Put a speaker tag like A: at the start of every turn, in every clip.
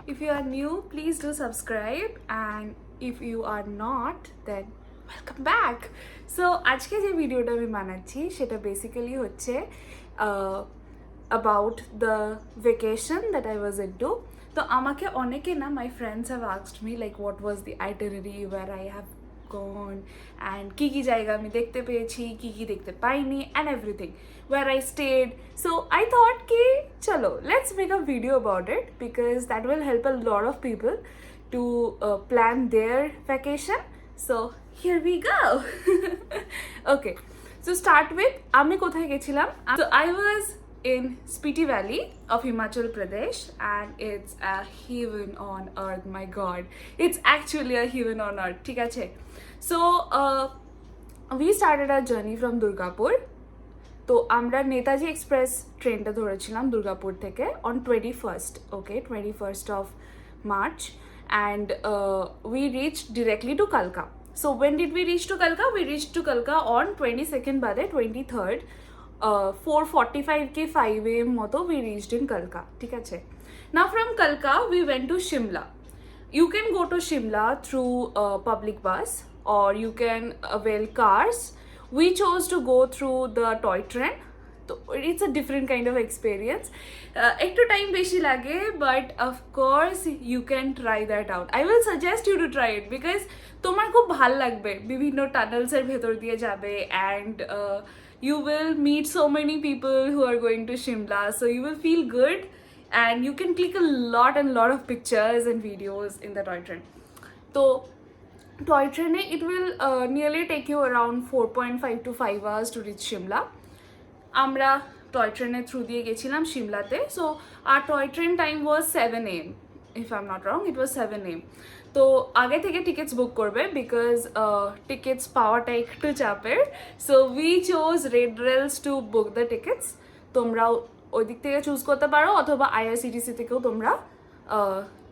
A: If you are new, please do subscribe, and if you are not, then welcome back. So আজকে যে ভিডিওটা আমি বানাচ্ছি সেটা বেসিক্যালি হচ্ছে about the vacation that I was into. তো আমাকে অনেকে না, my friends have asked me like what was the itinerary where I have gone and কি কি জায়গা আমি দেখতে পেয়েছি, কি কি দেখতে পাইনি, and everything, where I stayed. So I thought ki chalo, let's make a video about it because that will help a lot of people to plan their vacation. So here we go. Okay, so start with আমি কোথায় গেছিলাম. So I was in Spitivalley of himachalpradesh, and it's a heaven on earth. My god, it's actually a heaven on earth, ঠিক আছে. So we started our journey from Durgapur. তো আমরা Netaji express ট্রেনটা ধরেছিলাম দুর্গাপুর থেকে on 21st, okay, 21st of March, and we reached directly to Kalka. So when did we reach to Kalka? We reached to Kalka on 22nd বাদে 23rd, 4:45 ke 5 AM মতো we reached in Kalka, ঠিক আছে. Now from Kalka we went to Shimla. You can go to Shimla through public bus or you can avail cars. We chose to go through the toy train. So it's a different kind of experience. Ekটু time beshi lage, but of course you can try that out. I will suggest you to try it because তোমার খুব ভাল লাগবে, বিভিন্ন tunnels এর ভেতর দিয়ে যাবে, and you will meet so many people who are going to Shimla, so you will feel good and you can click a lot of pictures and videos in the toy train. So toy train it will nearly take you around 4.5 to 5 hours to reach Shimla. আমরা toy train through দিয়ে গেছিলাম শিমলাতে. So our toy train time was 7 AM, if I'm not wrong, it was 7 AM. তো আগে থেকে tickets বুক করবে because tickets পাওয়াটা একটু চাপের. So we choose red rails to book the tickets. তোমরাও ওই দিক থেকে চুজ করতে পারো অথবা আইআরসিটিসি থেকেও তোমরা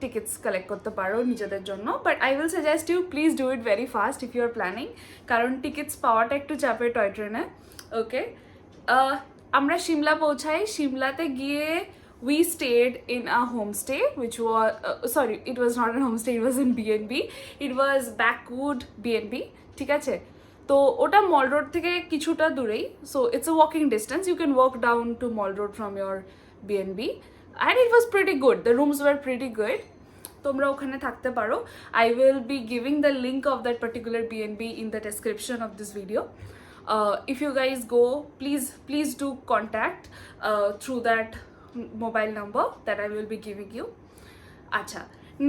A: টিকিটস কালেক্ট করতে পারো নিজেদের জন্য, but I will suggest you please do it very fast if you are planning, কারণ টিকিটস পাওয়াটা একটু চাপের টয় ট্রেনে. ওকে, আমরা শিমলা পৌঁছাই. শিমলাতে গিয়ে we stayed in a homestay which was it was not a homestay, it was in B&B. It was Backwood B&B, ঠিক আছে. তো ওটা মল রোড থেকে কিছুটা দূরেই, so it's a walking distance. You can walk down to Mall Road from your B&B, and it was pretty good. The rooms were pretty good. তোমরা ওখানে থাকতে পারো. I will be giving the link of that particular B&B in the description of this video. If you guys go, please do contact through that mobile number that I will be giving you. আচ্ছা,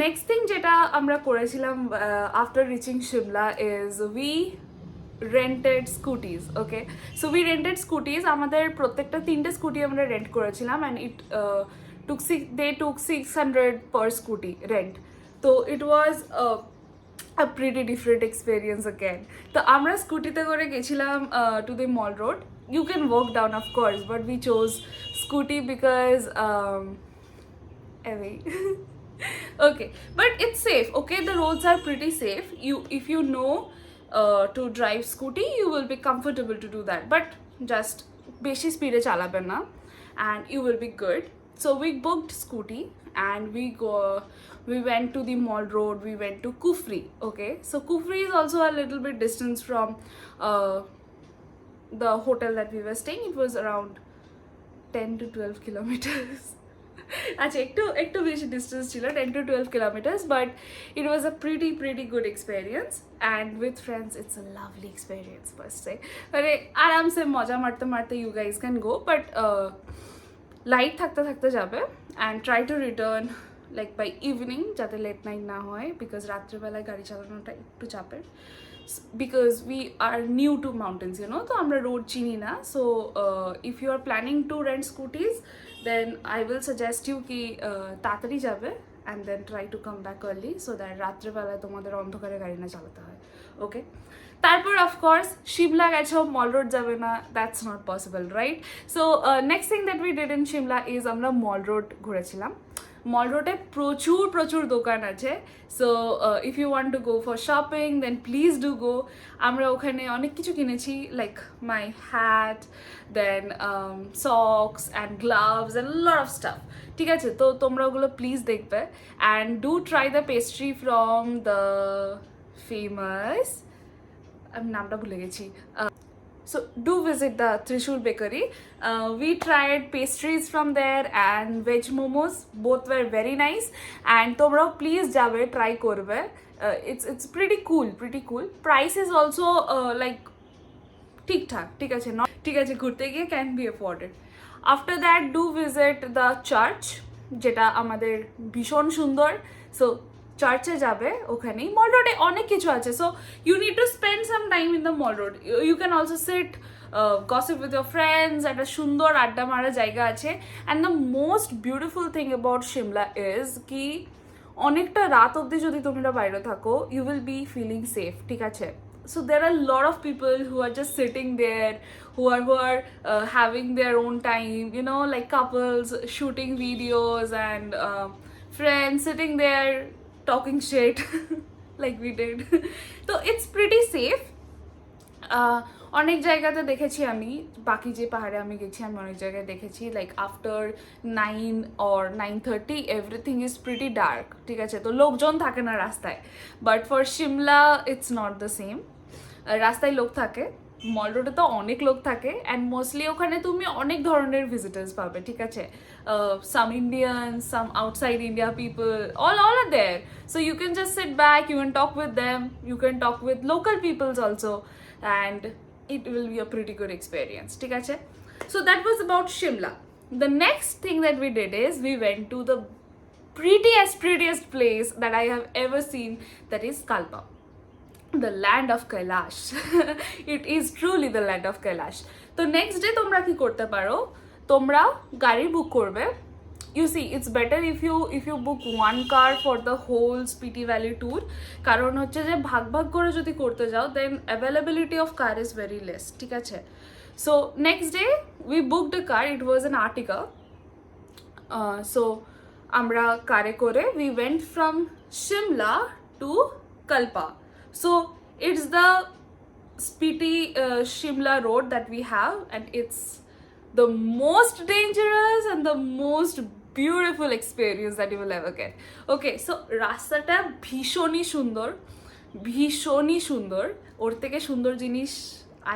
A: next thing যেটা আমরা করেছিলাম after reaching Shimla is we rented scooties. Okay, so we rented scooties. আমাদের প্রত্যেকটা 3টে scooty আমরা rent করেছিলাম, and it they took 600 per scooty rent. So it was a pretty different experience again. তো আমরা স্কুটিতে করে গেছিলাম to the mall road. You can walk down of course, but we chose scooty because anyway. Okay, but it's safe. Okay, the roads are pretty safe. If you know to drive scooty, you will be comfortable to do that, but just beshi speed e chalaben na and you will be good. So we booked scooty and we went to the mall road. We went to Kufri. Okay, so Kufri is also a little bit distance from the hotel that we were staying. It was around 10 to 12 kilometers. আচ্ছা, একটু বেশি distance ছিল, 10 to 12 kilometers, but it was a pretty good experience, and with friends it's a lovely experience must say. মানে আরামসে মজা মারতে মারতে you guys can go, but light থাকতে যাবে and try to return like by evening যাতে late night না হয়, বিকজ রাত্রেবেলায় গাড়ি চালানোটা একটু চাপের, because we are new to mountains, you know, তো আমরা রোড চিনি না. So if you are planning to rent scooties, then I will suggest you ki তাড়াতাড়ি যাবে and then try to come back early so that রাত্রেবেলায় তোমাদের অন্ধকারে গাড়ি না চালাতে হয়. ওকে, তারপর অফকোর্স শিমলা গেছো, মল রোড যাবে না, that's not possible, right? So next thing that we did in Shimla is আমরা মল রোড ঘুরেছিলাম. মল রোডে প্রচুর প্রচুর দোকান আছে, so if you want to go for shopping then please do go. আমরা ওখানে অনেক কিছু কিনেছি, like my hat, then socks and gloves and lot of stuff. ঠিক আছে, তো তোমরা ওগুলো প্লিজ দেখবে, and do try the pastry from the famous, আমি নামটা ভুলে গেছি। So do visit the Trishul bakery. We tried pastries from there and veg momos. Both were very nice. And tomorrow please jabe try korbe. It's pretty cool, pretty cool. Price is also like ঠিক আছে, not ঠিক আছে, ঘুরতে গিয়ে can be afforded. After that do visit the church, যেটা আমাদের ভীষণ সুন্দর। So চার্চে যাবে, ওখানেই মল রোডে অনেক কিছু আছে, so you need to spend some time in the mall road. You can also sit gossip with your friends, একটা সুন্দর আড্ডা মারা জায়গা আছে। And the most beautiful thing about Shimla is কি অনেকটা রাত অবধি যদি তোমরা বাইরে থাকো you will be feeling safe, ঠিক আছে। So there are a lot of people who are just sitting there, who are having their own time, you know, like couples shooting videos and friends sitting there talking shit like we did. So it's pretty safe. অনেক জায়গাতে দেখেছি আমি, বাকি যে পাহাড়ে আমি গেছি আমি অনেক জায়গায় দেখেছি like after 9 or 9:30 everything is pretty dark, ঠিক আছে, তো লোকজন থাকে না রাস্তায়। But for Shimla it's not the same, রাস্তায় লোক থাকে, মল রোডে তো অনেক লোক থাকে, অ্যান্ড মোস্টলি ওখানে তুমি অনেক ধরনের ভিজিটার্স পাবে, ঠিক আছে, some Indian, some outside India people, all are there, so you can just sit back, you can talk with them, you can talk with local peoples also, and it will be a pretty good experience, ঠিক আছে। So that was about Shimla. The next thing that we did is we went to the prettiest place that I have ever seen, that is Kalpa, the land of Kailash. It is truly the land of Kailash. তো next day তোমরা কি করতে পারো, তোমরা গাড়ি বুক করবে। You see, it's better if you book one car for the whole Spitivalley tour, কারণ হচ্ছে যে ভাগ ভাগ করে যদি করতে যাও then availability of car is very less, ঠিক আছে। So next day we booked a car, it was an Artica. So আমরা কারে করে we went from Shimla to Kalpa. So it's the Spiti Shimla road that we have, and it's the most dangerous and the most beautiful experience that you will ever get. Okay, so রাস্তাটা ভীষণই সুন্দর, ওর থেকে সুন্দর জিনিস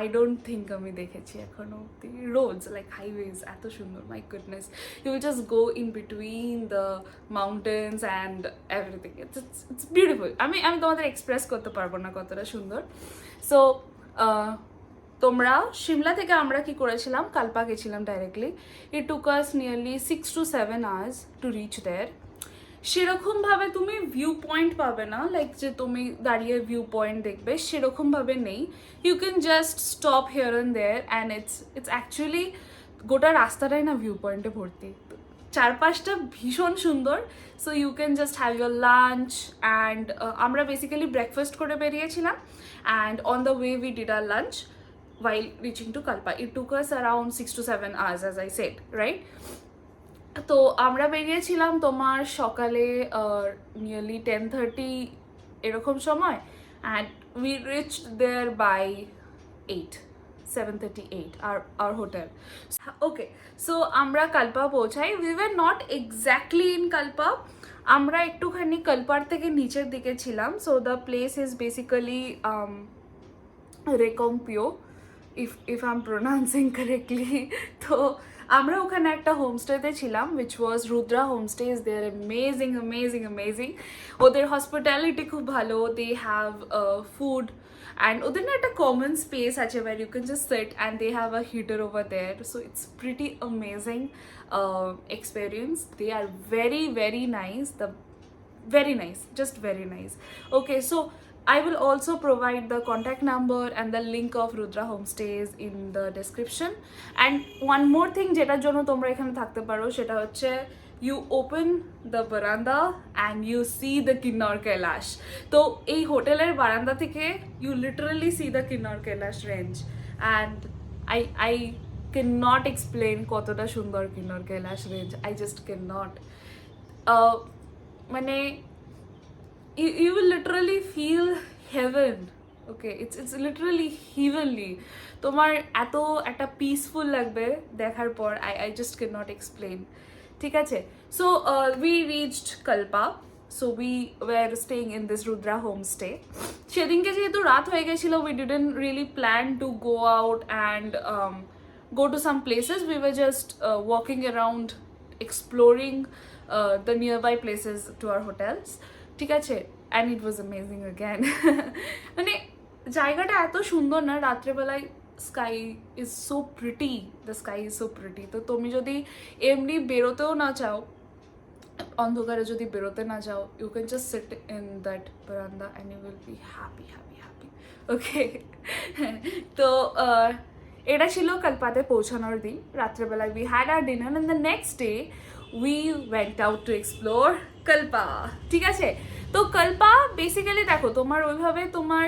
A: I don't think আমি দেখেছি এখনো অব্দি। রোডস লাইক হাইওয়েজ এত সুন্দর, my goodness, you will just go in between the mountains and everything, it's beautiful. আমি তোমাদের এক্সপ্রেস করতে পারবো না কতটা সুন্দর। সো তোমরা শিমলা থেকে আমরা কি করেছিলাম, কালপা গেছিলাম directly. It took us nearly 6 to 7 hours to reach there. সেরকমভাবে তুমি ভিউ পয়েন্ট পাবে না, লাইক যে তুমি দাঁড়িয়ে ভিউ পয়েন্ট দেখবে সেরকমভাবে নেই। You can just stop here and there, and it's actually গোটা রাস্তাটাই না ভিউ পয়েন্টে ভর্তি, চারপাশটা ভীষণ সুন্দর। So you can just have your lunch, and আমরা বেসিক্যালি ব্রেকফাস্ট করে বেরিয়েছিলাম, and on the way we did our lunch while reaching to Kalpa. It took us around 6 to 7 hours, as I said, right? তো আমরা বেরিয়েছিলাম তোমার সকালে nearly 10:30 এরকম সময়, and we reached there by 7:38 our hotel. Okay, so আমরা কালপা পৌঁছাই। We were not exactly in Kalpa, আমরা একটুখানি কালপার থেকে নিচের দিকে ছিলাম। So the place is basically Recompio, if I'm pronouncing correctly. তো আমরা ওখানে একটা হোমস্টেতে ছিলাম, which was Rudra Homestays. They're amazing. ওদের হসপিটালিটি খুব ভালো, they have food, and ওদের না একটা কমন স্পেস আছে where you can just sit, and they have a heater over there, so it's pretty amazing experience. They are very nice, just very nice. Okay, so I will also provide the contact number and the link of Rudra Homestays in the description. And one more thing যেটার জন্য তোমরা এখানে থাকতে পারো সেটা হচ্ছে you open the veranda and you see the Kinnor Kailash. তো এই হোটেলের বারান্দা থেকে you literally see the Kinnor Kailash range, and I cannot explain কতটা সুন্দর Kinnor Kailash range. I just cannot. মানে you will literally feel heaven. Okay, it's literally heavenly. তোমার এত একটা পিসফুল লাগবে দেখার পর, I just cannot explain. ঠিক আছে, so we reached Kalpa. So we were staying in this Rudra homestay. সেদিনকে যেহেতু রাত হয়ে গেছিল, we didn't really plan to go out and go to some places. We were just walking around, exploring the nearby places to our hotels. ঠিক আছে, and it was amazing again. মানে জায়গাটা এত সুন্দর না রাত্রেবেলায়, sky is so pretty, the sky is so pretty. তো তুমি যদি এমনি বেরোতেও না চাও, অন্ধকারে যদি বেরোতে না চাও, you can just sit in that বারান্দা and you will be happy happy happy. Okay, তো এটা ছিল কালপাতে পৌঁছানোর দিন রাত্রেবেলায়। We had our dinner and the next day we went out to explore Kalpa. ঠিক আছে, তো কালপা বেসিক্যালি দেখো, তোমার ওইভাবে তোমার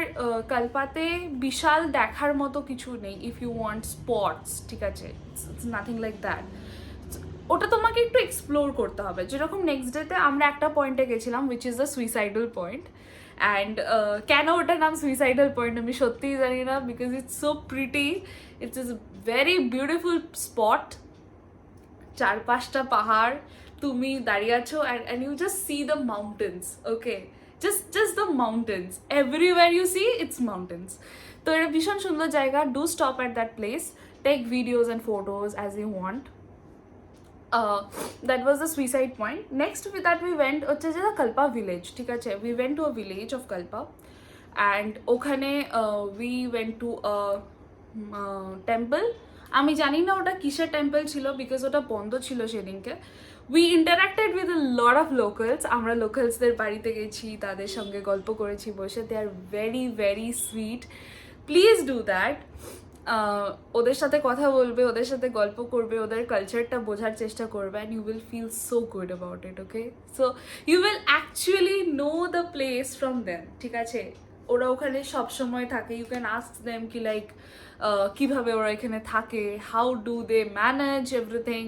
A: কালপাতে বিশাল দেখার মতো কিছু নেই ইফ ইউ ওয়ান্ট স্পটস। ঠিক আছে, ইটস নাথিং লাইক দ্যাট। ওটা তোমাকে একটু এক্সপ্লোর করতে হবে। যেরকম নেক্সট ডেতে আমরা একটা পয়েন্টে গেছিলাম, which is the suicidal point. And কেন ওটার নাম সুইসাইডাল পয়েন্ট আমি সত্যিই জানি না, because it's so pretty, it's is very beautiful spot. চারপাশটা পাহাড়, তুমি দাঁড়িয়ে আছো and you just see the mountains. Okay, just the mountains, everywhere you see it's mountains. তো এটা ভীষণ সুন্দর জায়গা। do stop at that place, take videos and photos as you want. That was the suicide point. Next with that we went হচ্ছে যে Kalpa village. ঠিক আছে, we went to a village of Kalpa and ওখানে we went to a temple. আমি জানি না ওটা কিসের টেম্পল ছিল, বিকজ ওটা বন্ধ ছিল সেদিনকে। We interacted with a lot of locals. আমরা লোকালসদের বাড়িতে গেছি, তাদের সঙ্গে গল্প করেছি বসে। They are very very sweet, please do that. ওদের সাথে কথা বলবে, ওদের সাথে গল্প করবে, ওদের কালচারটা বোঝার চেষ্টা করবে, and you will feel so good about it. Okay, so you will actually know the place from them. ঠিক আছে, ওরা ওখানে সবসময় থাকে। ইউ ক্যান আস্ক দেম কি লাইক কিভাবে ওরা এখানে থাকে, how do they manage everything,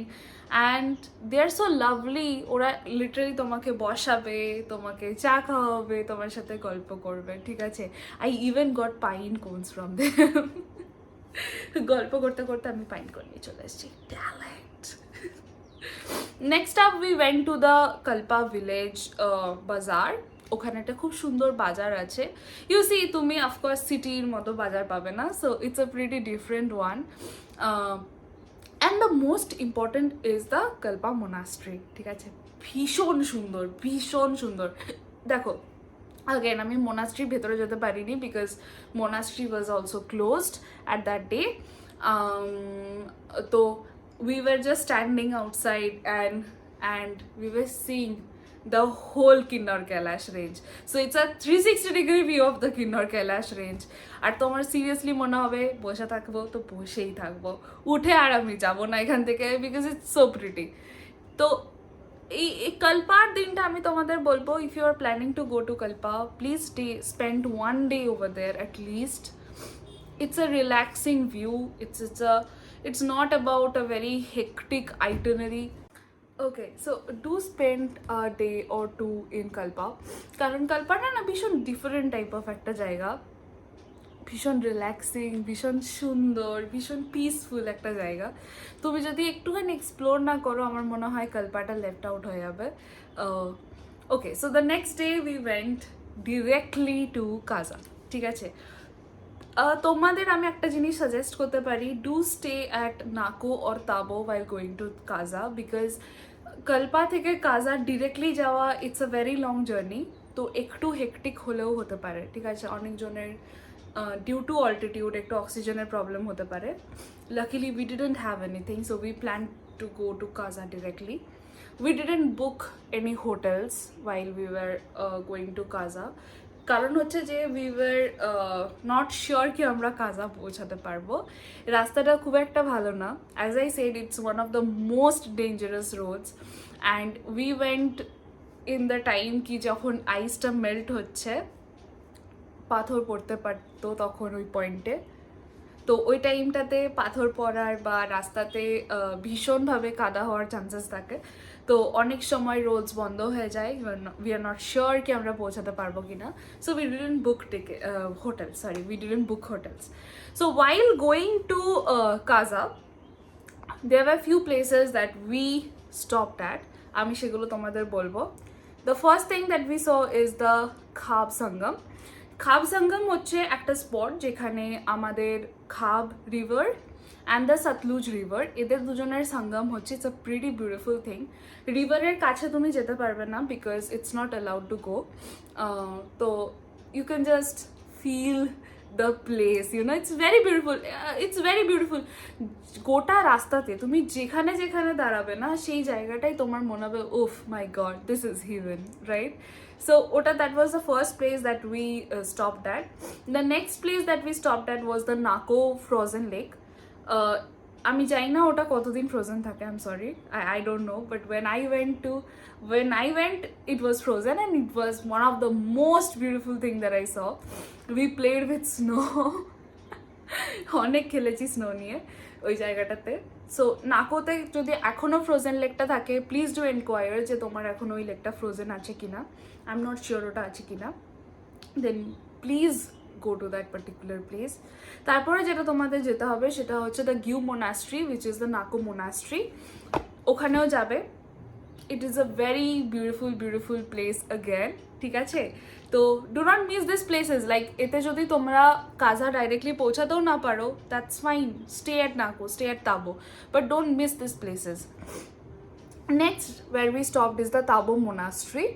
A: and they are so lovely. ওরা লিটারালি তোমাকে বসাবে, তোমাকে চা খাওয়াবে, তোমার সাথে গল্প করবে। ঠিক আছে, I even got pine cones from them. গল্প করতে করতে আমি পাইন কোন নিয়ে চলে এসেছি। Talent. Next up we went to the Kalpa village বাজার। ওখানে একটা খুব সুন্দর বাজার আছে। ইউ সি, তুমি অফকোর্স সিটির মতো বাজার পাবে না, so it's a pretty different one. And the most important is the Kalpa monastery. ঠিক আছে, ভীষণ সুন্দর, ভীষণ সুন্দর। দেখো, again আমি মোনাস্ট্রির ভেতরে যেতে পারিনি, because monastery was also closed at that day. তো we were just standing outside and we were seeing the whole Kinnor Kailash range. So it's a 360-degree view of the Kinnor Kailash range. আর তোমার seriously মনে হবে বসে থাকবো তো বসেই থাকবো, উঠে আর আমি যাবো না এখান থেকে, বিকজ ইটস সো প্রিটি। তো এই কালপার দিনটা আমি তোমাদের বলবো, if you are planning to go to Kalpa, please spend one day over there at least. It's a relaxing view. It's not about a very hectic itinerary. Okay, so do spend a day or two in Kalpa. কারণ কালপাটা না ভীষণ different type of একটা জায়গা, ভীষণ relaxing, ভীষণ সুন্দর, ভীষণ peaceful একটা জায়গা। তুমি যদি একটুখানি এক্সপ্লোর না করো, আমার মনে হয় কালপাটা লেফট আউট হয়ে যাবে। Okay, so the next day we went directly to Kaza. ঠিক আছে, তোমাদের আমি একটা জিনিস সাজেস্ট করতে পারি, do stay at Nako or Tabo while going to Kaza, because Kalpa থেকে কাজা ডিরেক্টলি যাওয়া it's a very long journey. তো একটু হেকটিক হলেও হতে পারে। ঠিক আছে, অনেকজনের ডিউ টু অল্টিটিউড একটু অক্সিজেনের প্রবলেম হতে পারে। Luckily we didn't have anything, so we plan to go to Kaza directly. We didn't book any hotels while we were going to Kaza. কারণ হচ্ছে যে উই ওয়ার নট শিওর কি আমরা কাজা পৌঁছাতে পারবো। রাস্তাটা খুব একটা ভালো না। As I said, it's one of the most dangerous roads, and we went in the time কি যখন আইসটা মেল্ট হচ্ছে, পাথর পড়তে পারতো তখন ওই পয়েন্টে। তো ওই টাইমটাতে পাথর পড়ার বা রাস্তাতে ভীষণভাবে কাদা হওয়ার চান্সেস থাকে, তো অনেক সময় রোডস বন্ধ হয়ে যায়, উই আর নট শিওর কি আমরা পৌঁছাতে পারবো কিনা, so we didn't book hotels, sorry we didn't book hotels. So while going to কাজা there were few places that we stopped at. আমি সেগুলো তোমাদের বলবো. The first thing that we saw is the খাব সঙ্গম. খাব সঙ্গম হচ্ছে একটা স্পট যেখানে আমাদের Khab river and the Sutlej river, এদের দুজনের সঙ্গম হচ্ছে. It's a pretty beautiful thing. রিভারের কাছে তুমি যেতে পারবে না because it's not allowed to go. তো you can just feel the place, you know, it's very beautiful. It's very beautiful. গোটা রাস্তাতে তুমি যেখানে যেখানে দাঁড়াবে না সেই জায়গাটাই তোমার মনে হবে উফ my god this is heaven, right? So ওটা that was the first place that we stopped at. The next place that we stopped at was the Nako frozen lake. আমি জানি না ওটা কতদিন ফ্রোজেন থাকে, I am sorry, I don't know, but when I went it was frozen and it was one of the most beautiful thing that I saw. We played with snow. অনেক খেলেছি snow নিয়ে ওই জায়গাটাতে. So নাকোতে যদি এখনও frozen লেকটা থাকে please do enquire যে তোমার এখন ওই লেকটা ফ্রোজেন আছে কিনা. আই এম নট শিওর ওটা আছে কিনা. দেন please go to that particular place. তারপরে যেটা তোমাদের যেতে হবে সেটা হচ্ছে the Gue monastery which is the Nako monastery. ওখানেও যাবে. It is a very beautiful place again, ঠিক আছে? তো do not miss this places. Like এতে যদি তোমরা কাজা ডাইরেক্টলি পৌঁছাতেও না পারো that's fine, stay at Nako, stay at Tabo, but don't miss this places. Next where we stopped is the Tabo monastery.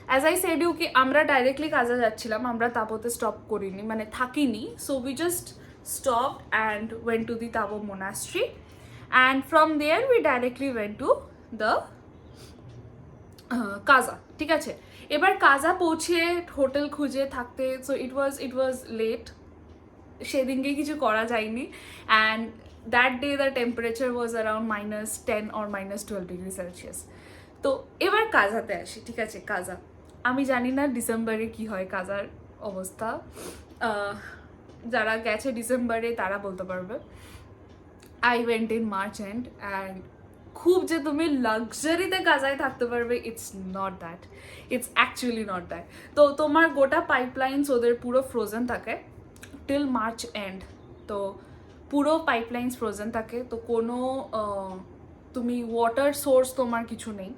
A: As I said you কি আমরা ডাইরেক্টলি কাজা যাচ্ছিলাম, আমরা তাবোতে স্টপ করিনি, মানে থাকিনি. So we just stop and went to the Tabo monastery and from there we directly went to the Kaza, ঠিক আছে? এবার কাজা পৌঁছে হোটেল খুঁজে থাকতে, সো ইট ওয়াজ লেট, সেদিনকে কিছু করা যায়নি. And that day the temperature was around -10 or -12 degree Celsius. তো এবার কাজাতে আসি, ঠিক আছে? কাজা আমি জানি না ডিসেম্বরে কি হয় কাজার অবস্থা, যারা গেছে ডিসেম্বরে তারা বলতে পারবে. I went in March end and খুব যে তুমি লাক্সারিতে কাজায় থাকতে পারবে it's not that, it's actually not that. তো তোমার গোটা পাইপলাইনস ওদের পুরো ফ্রোজেন থাকে টিল মার্চ এন্ড. তো পুরো পাইপলাইনস ফ্রোজেন থাকে, তো কোনো তুমি ওয়াটার সোর্স তোমার কিছু নেই.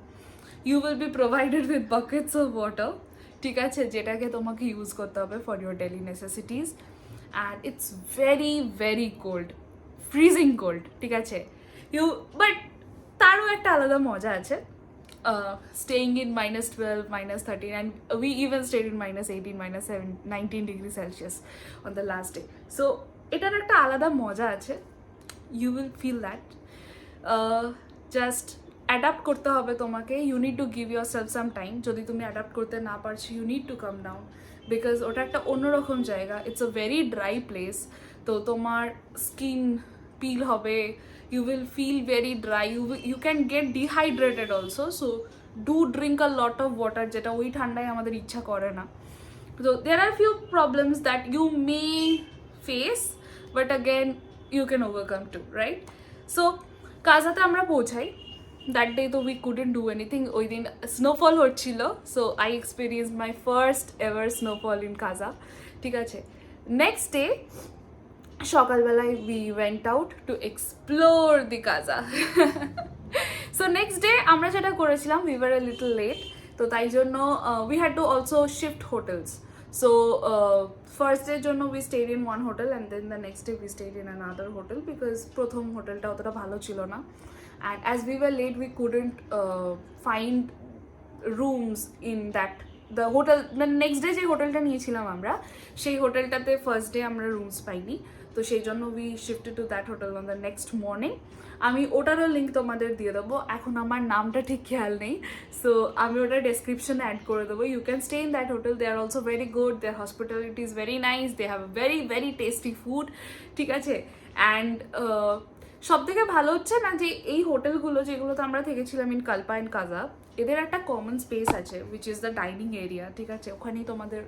A: You will be provided with buckets of water, ঠিক আছে, যেটাকে তোমাকে ইউজ করতে হবে for your daily necessities. And it's very cold, freezing cold, ঠিক আছে? বাট তারও একটা আলাদা মজা আছে. Staying in -12, -13 and we even stayed in -18, -19 degrees Celsius on the last day. So এটার একটা আলাদা মজা আছে. You will feel that. Just adapt করতে হবে তোমাকে. You need to give yourself some time. যদি তুমি অ্যাডাপ্ট করতে না পারছো you need to calm down because ওটা একটা অন্যরকম জায়গা. It's a very dry place. তো তোমার স্কিন পিল হবে, you will feel very dry, you can get dehydrated also, so do drink a lot of water যেটা ওই ঠান্ডায় আমাদের ইচ্ছা করে না. So there are few problems that you may face but again you can overcome too, right? So কাজাতে আমরা পৌঁছাই. that day তো we couldn't do anything. ওই দিন স্নোফল হচ্ছিল, so I experienced my first ever snowfall in Kaza, ঠিক আছে? Next day সকালবেলায় we went out to explore the Kaza. So next day আমরা যেটা করেছিলাম we were a little late, তো তাই জন্য we had to also shift hotels. So first day জন্য we stayed in one hotel and then the next day we stayed in another hotel because প্রথম হোটেলটা অতটা ভালো ছিল না. And as we were late we couldn't find rooms in that the hotel. The next day যে হোটেলটা নিয়েছিলাম আমরা সেই হোটেলটাতে ফার্স্ট ডে আমরা রুমস পাইনি, তো সেই জন্য we shifted to that hotel on the next morning. আমি ওটারও লিঙ্ক তোমাদের দিয়ে দেবো. এখন আমার নামটা ঠিক খেয়াল নেই, সো আমি ওটা ডেসক্রিপশনে অ্যাড করে দেবো. You can stay in that hotel. They are also very good, their hospitality is very nice, they have very tasty food, ঠিক আছে? অ্যান্ড সব থেকে ভালো হচ্ছে না যে এই হোটেলগুলো যেগুলোতে আমরা থেকেছিলাম ইন কালপা অ্যান্ড কাজা, এদের একটা কমন স্পেস আছে which is the dining area, ঠিক আছে? ওখানেই তোমাদের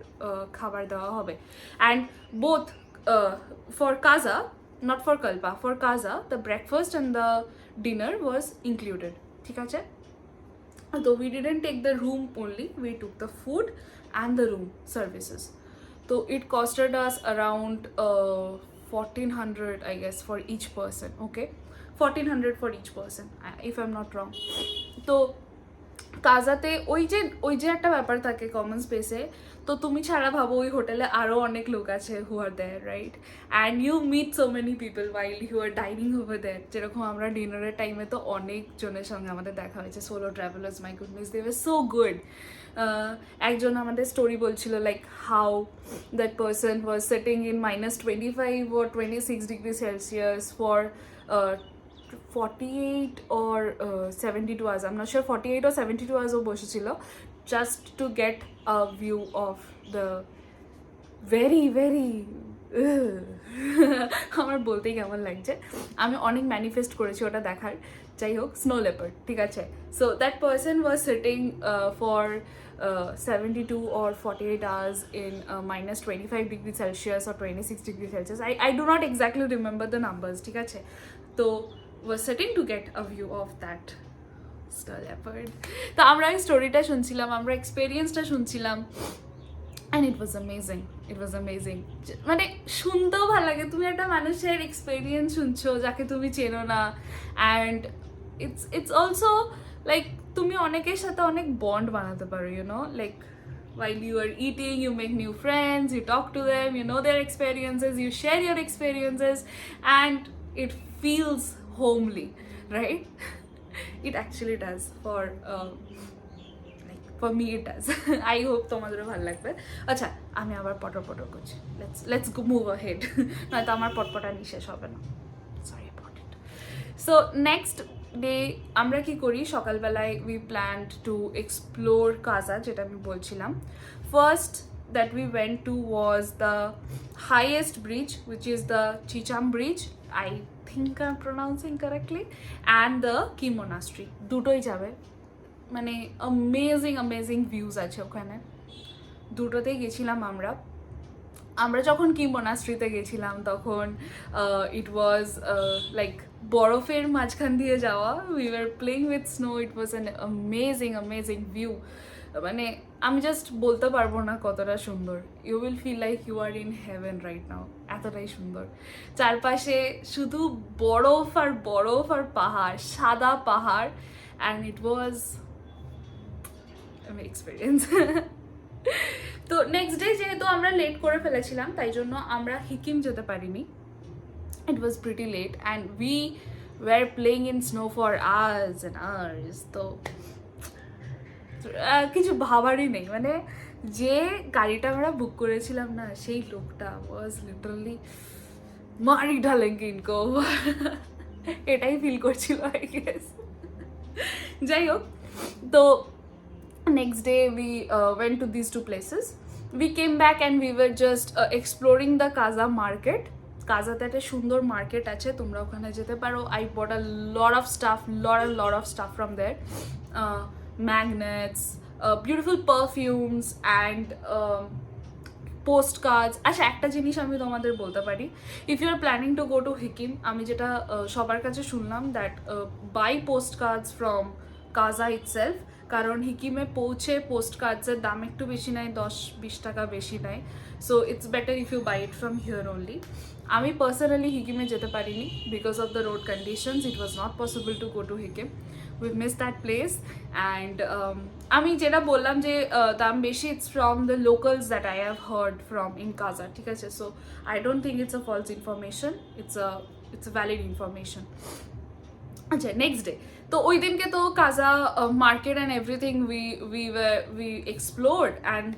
A: খাবার দেওয়া হবে. অ্যান্ড বোথ ফর কাজা not for Kalpa, for Kaza, the breakfast and the dinner was included. ঠিক আছে? So we didn't take the room only, we took the food and the room services. So it costed us around 1400 I guess for each person. Okay, 1400 for each person, if I'm not wrong. তো কাজাতে ওই যে একটা ব্যাপার থাকে common স্পেসে, তো তুমি ছাড়া ভাবো ওই হোটেলে আরও অনেক লোক আছে who are there, right? And you meet so many people while you are dining over there. যেরকম আমরা ডিনারের টাইমে তো অনেকজনের সঙ্গে আমাদের দেখা হয়েছে, solo travellers, my goodness, they were so good. একজন আমাদের স্টোরি বলছিল like how that person was sitting in -25 or 26 degrees Celsius for 48 or 72 hours, I'm not sure, 48 or 72 hours ও বসেছিল just to get a view of the very very আমার বলতেই কেমন লাগছে, আমি অনেক ম্যানিফেস্ট করেছি ওটা দেখার। যাই হোক, স্নো লেপার্ড, ঠিক আছে। So that person was sitting for 72 or 48 hours in -25 degrees Celsius or 26 degrees Celsius. I do not exactly remember the numbers, ঠিক আছে। তো was sitting to get a view of that snow leopard. তো আমরা এই স্টোরিটা শুনছিলাম, আমরা এক্সপেরিয়েন্সটা শুনছিলাম, and it was amazing. মানে শুনতেও ভালো লাগে, তুমি একটা মানুষের এক্সপেরিয়েন্স শুনছো যাকে তুমি চেনো না, অ্যান্ড ইটস অলসো লাইক তুমি অনেকের সাথে অনেক বন্ড বানাতে পারো, you know, like while you are eating, you make new friends, you talk to them, you know their experiences, you share your experiences, and it feels homely, right? It actually does for me it does. I hope তোমাদেরও ভালো লাগবে। আচ্ছা, আমি আবার পটর করছি, let's go move ahead, নয়তো আমার পটপটানি শেষ হবে না, sorry about it. So next day আমরা কি করি, সকালবেলায় we planned to explore Kaza, যেটা আমি বলছিলাম। First that we went to was the highest bridge, which is the Chicham Bridge, I think I'm pronouncing correctly, and the কি monastery, দুটোই যাবে। মানে অ্যামেজিং ভিউজ আছে ওখানে, দুটোতেই গেছিলাম আমরা যখন কি মোনাস্ট্রিতে গেছিলাম তখন ইট ওয়াজ লাইক বরফের মাঝখান দিয়ে যাওয়া, we were playing with snow, it was an amazing view. মানে আমি জাস্ট বলতে পারবো না কতটা সুন্দর, you will feel like you are in heaven right now, এতটাই সুন্দর। চারপাশে শুধু বরফ আর পাহাড়, সাদা পাহাড়, অ্যান্ড ইট ওয়াজ এক্সপিরিয়েন্স। তো নেক্সট ডে যেহেতু আমরা লেট করে ফেলেছিলাম, তাই জন্য আমরা হিকিম যেতে পারিনি, it was pretty late, and we were playing in snow for hours and hours. তো কিছু ভাবারই নেই, মানে যে গাড়িটা আমরা বুক করেছিলাম না, সেই লোকটা ওয়াজ লিটারালি মারি ঢালেঙ্গে ইনকো, এটাই ফিল করছিল আই গেস। যাই হোক, তো next day we went to these two places. We came back and we were just exploring the Kaza market. কাজাতে একটা সুন্দর মার্কেট আছে, তোমরা ওখানে যেতে পারো। I bought a lot of stuff from there, magnets, beautiful perfumes and postcards. আচ্ছা, একটা জিনিস আমি তোমাদের বলতে পারি, if you are planning to go to Hikim, আমি যেটা সবার কাছে শুনলাম that buy postcards from Kaza itself, কারণ হিকিমে পৌঁছে পোস্টকার্ডসের দাম একটু বেশি নেয়, 10-20 টাকা বেশি নেয়, so it's better if you buy it from here only. আমি পার্সোনালি হিকিমে যেতে পারিনি because of the road conditions, it was not possible to go to Hikim, we miss that place. And আমি যেটা বললাম যে দাম বেশি, it's from the locals that I have heard from in Kaza, ঠিক আছে। So I don't think it's a false information, it's a valid information. আচ্ছা, next day, তো ওই দিনকে তো Kaza market and everything we explored, and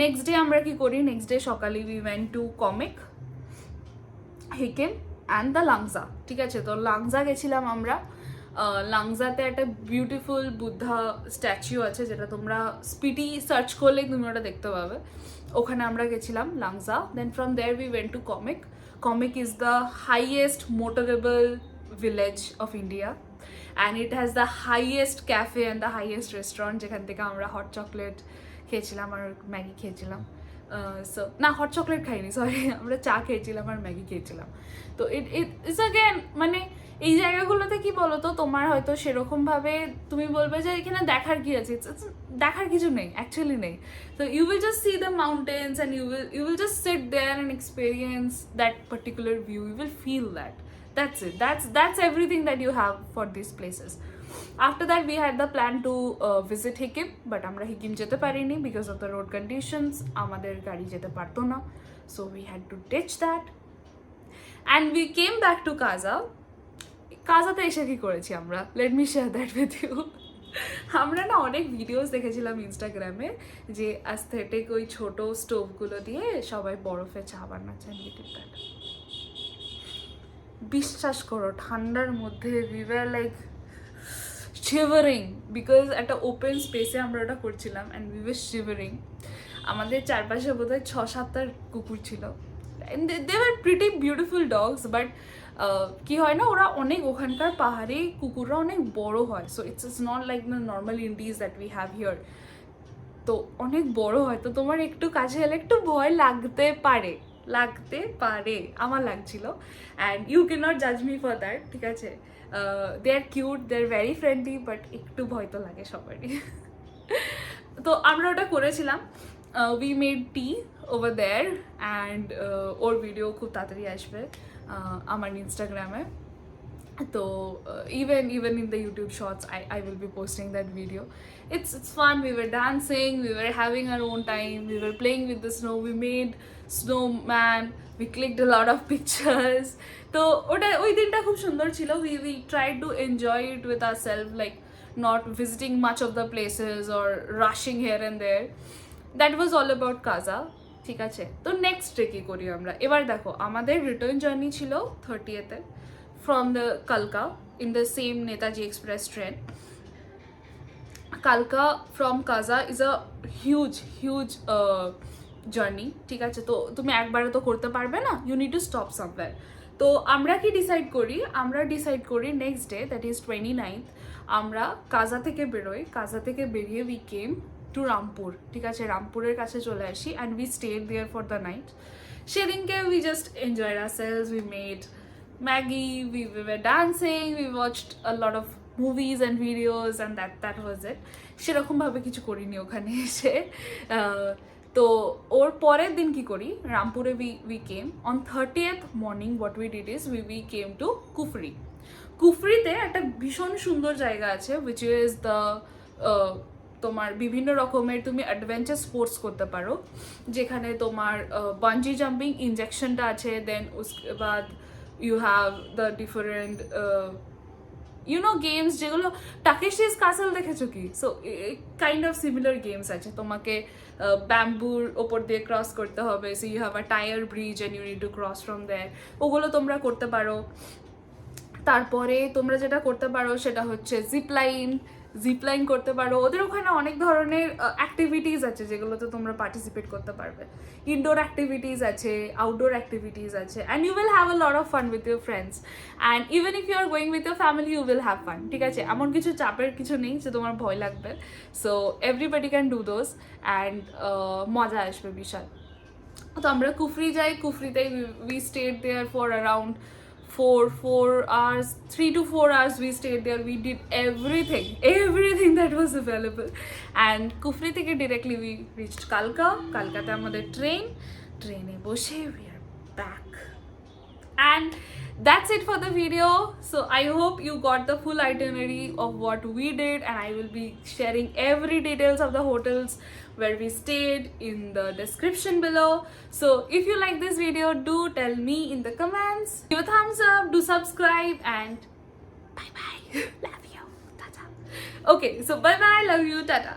A: next day আমরা কি করি, নেক্সট ডে সকালে we went to Komic, Hikkim and the Langza, ঠিক আছে। তো লাংজা গেছিলাম আমরা, লাংজাতে একটা বিউটিফুল বুদ্ধা স্ট্যাচু আছে, যেটা তোমরা স্পিটি সার্চ করলেই তুমি ওটা দেখতে পাবে, ওখানে আমরা গেছিলাম Langza. Then from there we went to Komic. Komic is the highest motorable village of India, and it has the highest cafe and the highest restaurant, যেখান থেকে আমরা হট চকলেট খেয়েছিলাম আর ম্যাগি খেয়েছিলাম। সো না হট চকলেট খাইনি, সরি, আমরা চা খেয়েছিলাম আর ম্যাগি খেয়েছিলাম। তো ইটস অ্যাগেন মানে এই জায়গাগুলোতে কি বলতো, তোমার হয়তো সেরকমভাবে তুমি বলবে যে এখানে দেখার কি আছে, দেখার কিছু নেই, অ্যাকচুয়ালি নেই। তো you will just see the mountains and you will just sit there and experience that particular view, you will feel that, that's it, that's everything that you have for these places. After that we had the plan to visit Hikim, but আমরা হিকিম যেতে পারিনি because of the road conditions, আমাদের গাড়ি যেতে পারতো না, so we had to ditch that and we came back to Kaza. কাজাতে এসে কি করেছি আমরা, let me share that with you. আমরা না অনেক ভিডিওস দেখেছিলাম ইনস্টাগ্রামে যে অ্যাস্থেটিক ওই ছোট স্টোভগুলো দিয়ে সবাই বরফে চা বানাচ্ছে, বিশ্বাস করো ঠান্ডার মধ্যে we were like shivering because একটা ওপেন স্পেসে আমরা ওটা করছিলাম and we were shivering. আমাদের চারপাশে বোধহয় 6-7টা কুকুর ছিল and they were pretty beautiful dogs, but কি হয় না, ওরা অনেক ওখানকার পাহাড়ে কুকুররা অনেক বড় হয়, so it's not like the normal Indies that we have here. তো অনেক বড় হয়, তো তোমার একটু কাছে এলে একটু ভয় লাগতে পারে, আমার লাগছিল, অ্যান্ড ইউ ক্যান নট জাজ মি ফর দ্যাট, ঠিক আছে। They are cute, they are very friendly, but একটু ভয় তো লাগে সবারই। তো আমরা ওটা করেছিলাম, we made tea over there, and ওর ভিডিও খুব তাড়াতাড়ি আসবে আমার ইনস্টাগ্রামে। So even in the YouTube shorts, I will be posting that video. It's fun. We were dancing, we were having our own time, we were playing with the snow, we made snowman, we clicked a lot of pictures. So ওই দিনটা খুব সুন্দর ছিল. We tried to enjoy it with ourselves, like not visiting much of the places or rushing here and there. That was all about Kaza. ঠিক আছে, তো next day কি করি আমরা এবার দেখো, আমাদের রিটার্ন জার্নি ছিল 30th from the Kalka in the same Netaji Express train. Kalka from Kaza is a huge journey, ঠিক আছে, তো তুমি একবারে তো করতে পারবে না, you need to stop somewhere. তো আমরা কি ডিসাইড করি next day, that is 29th, আমরা কাজা থেকে বেরোই, কাজা থেকে বেরিয়ে we came to রামপুর, ঠিক আছে, রামপুরের কাছে চলে আসি and we stayed there for the night. সেদিনকে we just enjoyed ourselves, we made Maggie, we were dancing, we watched a lot of movies and videos, and that was it. সেরকম ভাবে কিছু করিনি ওখানে এসে। তো ওর পরের দিন কি করি, রামপুরে we came on 30th morning. What we did is we came to কুফরি। কুফরিতে একটা ভীষণ সুন্দর জায়গা আছে, which is the তোমার বিভিন্ন রকমের তুমি অ্যাডভেঞ্চার স্পোর্টস করতে পারো, যেখানে তোমার বাঞ্জি জাম্পিং ইনজেকশনটা আছে, দেন उसके बाद you have the different games যেগুলো টাকেশিস কাসল দেখেছো কি, so kind of similar games আছে, তোমাকে ব্যাম্বুর ওপর দিয়ে ক্রস করতে হবে, so you have a tyre bridge and you need to cross from there, ওগুলো তোমরা করতে পারো। তারপরে তোমরা যেটা করতে পারো সেটা হচ্ছে জিপলাইন করতে পারো, ওদের ওখানে অনেক ধরনের অ্যাক্টিভিটিস আছে যেগুলোতে তোমরা পার্টিসিপেট করতে পারবে, ইনডোর অ্যাক্টিভিটিস আছে, আউটডোর অ্যাক্টিভিটিস আছে, and you will have a lot of fun with your friends, and even if you are going with your family you will have fun, ঠিক আছে, এমন কিছু চাপের কিছু নেই যে তোমার ভয় লাগবে, so everybody can do those, and মজা আসবে বিশাল। তো আমরা কুফরি যাই, কুফরিতে we stayed there for around 3 to 4 hours we stayed there. We did everything that was available, and Kufri থেকে directly we reached Kalkate আমাদের ট্রেনে বসে we are back, and that's it for the video. So I hope you got the full itinerary of what we did, and I will be sharing every details of the hotels where we stayed in the description below. So if you like this video, do tell me in the comments, give a thumbs up, do subscribe, and bye bye. Love you, tata. Okay, so bye bye, love you, tata.